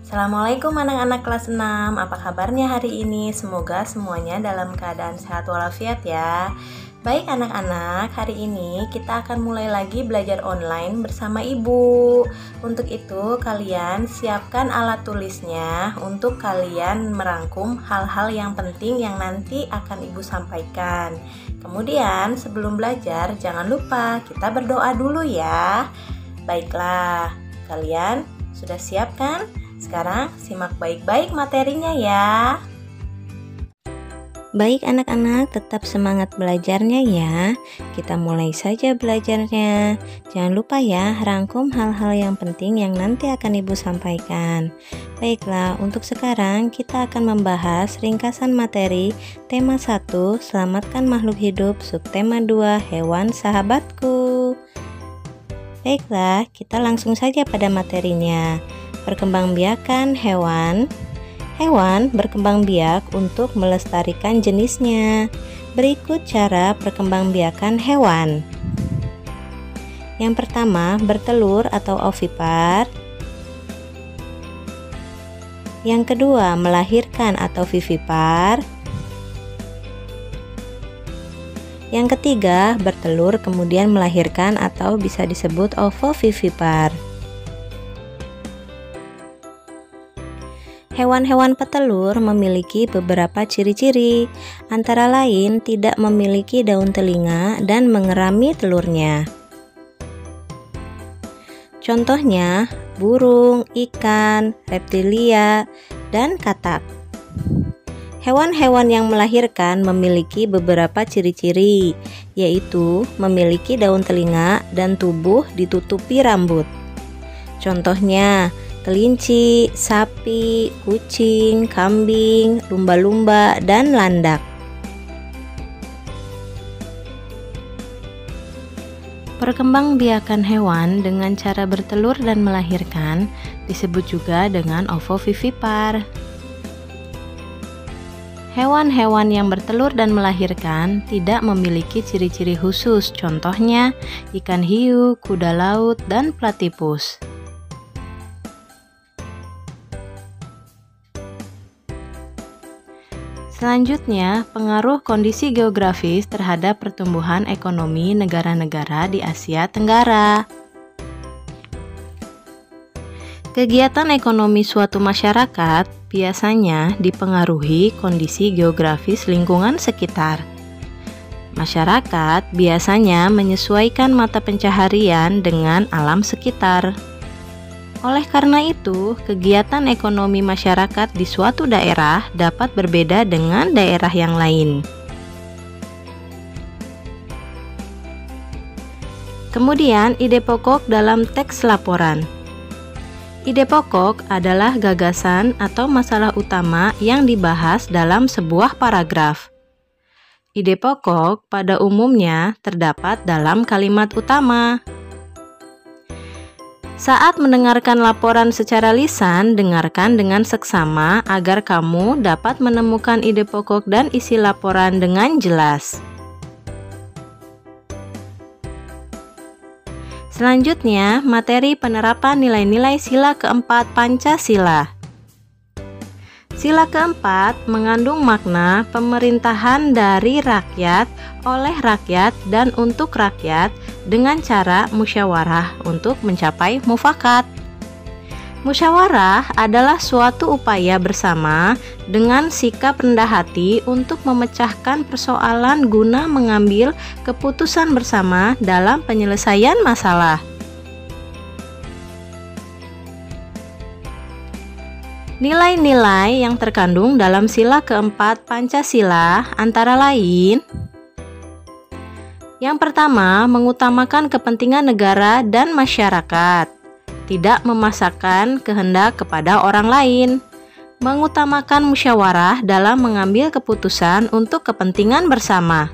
Assalamualaikum anak-anak kelas 6. Apa kabarnya hari ini? Semoga semuanya dalam keadaan sehat walafiat ya. Baik anak-anak, hari ini kita akan mulai lagi belajar online bersama Ibu. Untuk itu kalian siapkan alat tulisnya untuk kalian merangkum hal-hal yang penting yang nanti akan Ibu sampaikan. Kemudian sebelum belajar jangan lupa kita berdoa dulu ya. Baiklah, kalian sudah siap kan? Sekarang simak baik-baik materinya ya. Baik anak-anak, tetap semangat belajarnya ya. Kita mulai saja belajarnya. Jangan lupa ya, rangkum hal-hal yang penting yang nanti akan Ibu sampaikan. Baiklah, untuk sekarang kita akan membahas ringkasan materi tema 1, selamatkan makhluk hidup, subtema 2, hewan sahabatku. Baiklah, kita langsung saja pada materinya. Perkembangbiakan hewan. Hewan berkembang biak untuk melestarikan jenisnya. Berikut cara perkembangbiakan hewan. Yang pertama, bertelur atau ovipar. Yang kedua, melahirkan atau vivipar. Yang ketiga, bertelur kemudian melahirkan atau bisa disebut ovovivipar. Hewan-hewan petelur memiliki beberapa ciri-ciri, antara lain tidak memiliki daun telinga dan mengerami telurnya. Contohnya, burung, ikan, reptilia, dan katak. Hewan-hewan yang melahirkan memiliki beberapa ciri-ciri, yaitu memiliki daun telinga dan tubuh ditutupi rambut. Contohnya, kelinci, sapi, kucing, kambing, lumba-lumba, dan landak. Perkembangbiakan hewan dengan cara bertelur dan melahirkan disebut juga dengan ovovivipar. Hewan-hewan yang bertelur dan melahirkan tidak memiliki ciri-ciri khusus, contohnya ikan hiu, kuda laut, dan platypus. Selanjutnya, pengaruh kondisi geografis terhadap pertumbuhan ekonomi negara-negara di Asia Tenggara. Kegiatan ekonomi suatu masyarakat biasanya dipengaruhi kondisi geografis lingkungan sekitar. Masyarakat biasanya menyesuaikan mata pencaharian dengan alam sekitar. Oleh karena itu, kegiatan ekonomi masyarakat di suatu daerah dapat berbeda dengan daerah yang lain. Kemudian, ide pokok dalam teks laporan. Ide pokok adalah gagasan atau masalah utama yang dibahas dalam sebuah paragraf. Ide pokok pada umumnya terdapat dalam kalimat utama. Saat mendengarkan laporan secara lisan, dengarkan dengan seksama agar kamu dapat menemukan ide pokok dan isi laporan dengan jelas. Selanjutnya, materi penerapan nilai-nilai sila keempat Pancasila. Sila keempat mengandung makna pemerintahan dari rakyat, oleh rakyat, dan untuk rakyat dengan cara musyawarah untuk mencapai mufakat. Musyawarah adalah suatu upaya bersama dengan sikap rendah hati untuk memecahkan persoalan guna mengambil keputusan bersama dalam penyelesaian masalah. Nilai-nilai yang terkandung dalam sila keempat Pancasila antara lain: yang pertama, mengutamakan kepentingan negara dan masyarakat, tidak memaksakan kehendak kepada orang lain, mengutamakan musyawarah dalam mengambil keputusan untuk kepentingan bersama,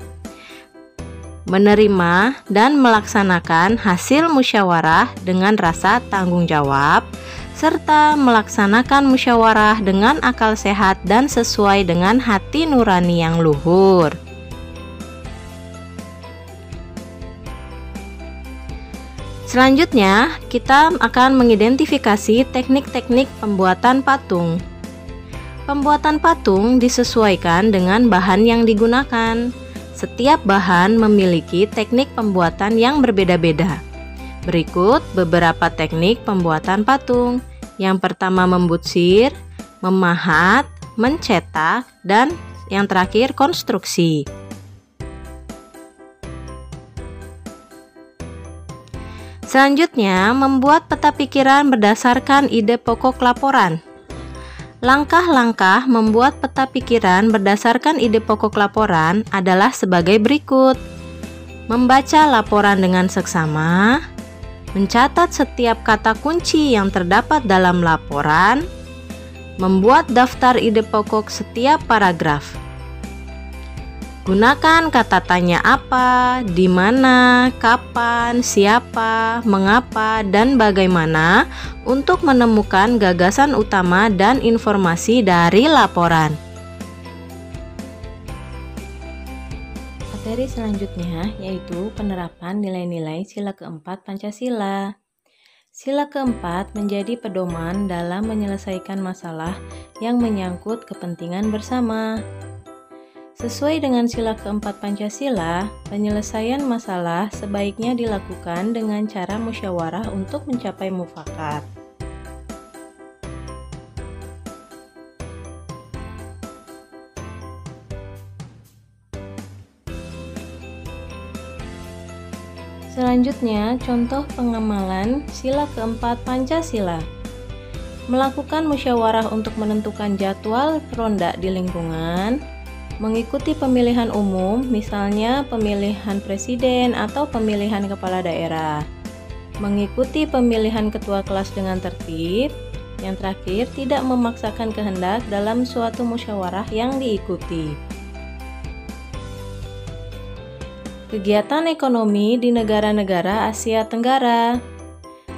menerima dan melaksanakan hasil musyawarah dengan rasa tanggung jawab, serta melaksanakan musyawarah dengan akal sehat dan sesuai dengan hati nurani yang luhur. Selanjutnya, kita akan mengidentifikasi teknik-teknik pembuatan patung. Pembuatan patung disesuaikan dengan bahan yang digunakan. Setiap bahan memiliki teknik pembuatan yang berbeda-beda. Berikut beberapa teknik pembuatan patung. Yang pertama membutsir, memahat, mencetak, dan yang terakhir konstruksi. Selanjutnya, membuat peta pikiran berdasarkan ide pokok laporan. Langkah-langkah membuat peta pikiran berdasarkan ide pokok laporan adalah sebagai berikut. Membaca laporan dengan seksama, mencatat setiap kata kunci yang terdapat dalam laporan, membuat daftar ide pokok setiap paragraf. Gunakan kata tanya apa, di mana, kapan, siapa, mengapa, dan bagaimana untuk menemukan gagasan utama dan informasi dari laporan. Materi selanjutnya yaitu penerapan nilai-nilai sila keempat Pancasila. Sila keempat menjadi pedoman dalam menyelesaikan masalah yang menyangkut kepentingan bersama. Sesuai dengan sila keempat Pancasila, penyelesaian masalah sebaiknya dilakukan dengan cara musyawarah untuk mencapai mufakat. Selanjutnya, contoh pengamalan sila keempat Pancasila. Melakukan musyawarah untuk menentukan jadwal ronda di lingkungan, mengikuti pemilihan umum, misalnya pemilihan presiden atau pemilihan kepala daerah, mengikuti pemilihan ketua kelas dengan tertib, yang terakhir tidak memaksakan kehendak dalam suatu musyawarah yang diikuti. Kegiatan ekonomi di negara-negara Asia Tenggara.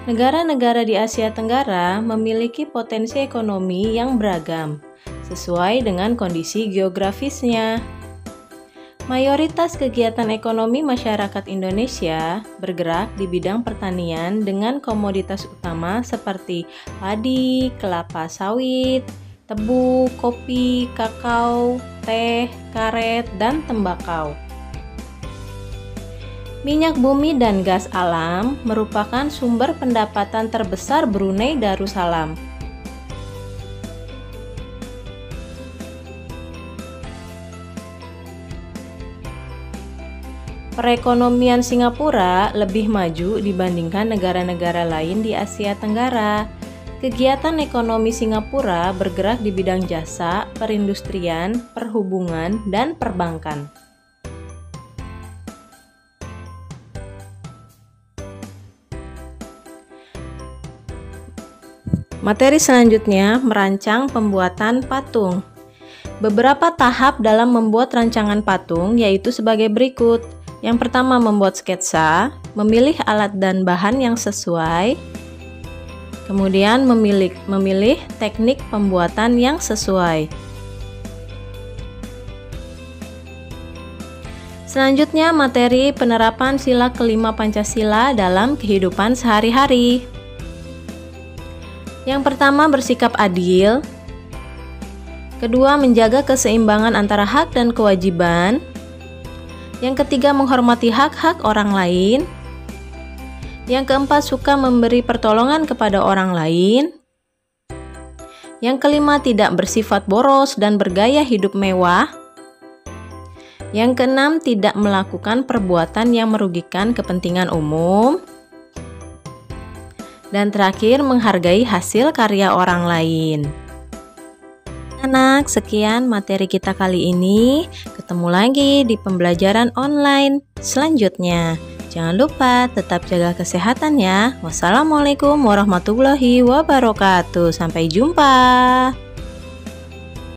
Negara-negara di Asia Tenggara memiliki potensi ekonomi yang beragam, sesuai dengan kondisi geografisnya. Mayoritas kegiatan ekonomi masyarakat Indonesia bergerak di bidang pertanian dengan komoditas utama seperti padi, kelapa sawit, tebu, kopi, kakao, teh, karet, dan tembakau. Minyak bumi dan gas alam merupakan sumber pendapatan terbesar Brunei Darussalam. Perekonomian Singapura lebih maju dibandingkan negara-negara lain di Asia Tenggara. Kegiatan ekonomi Singapura bergerak di bidang jasa, perindustrian, perhubungan, dan perbankan. Materi selanjutnya, merancang pembuatan patung. Beberapa tahap dalam membuat rancangan patung yaitu sebagai berikut. Yang pertama, membuat sketsa, memilih alat dan bahan yang sesuai, kemudian memilih teknik pembuatan yang sesuai. Selanjutnya, materi penerapan sila kelima Pancasila dalam kehidupan sehari-hari. Yang pertama, bersikap adil. Kedua, menjaga keseimbangan antara hak dan kewajiban. Yang ketiga, menghormati hak-hak orang lain. Yang keempat, suka memberi pertolongan kepada orang lain. Yang kelima, tidak bersifat boros dan bergaya hidup mewah. Yang keenam, tidak melakukan perbuatan yang merugikan kepentingan umum. Dan terakhir, menghargai hasil karya orang lain. Anak, sekian materi kita kali ini. Ketemu lagi di pembelajaran online selanjutnya. Jangan lupa tetap jaga kesehatan ya. Wassalamualaikum warahmatullahi wabarakatuh. Sampai jumpa.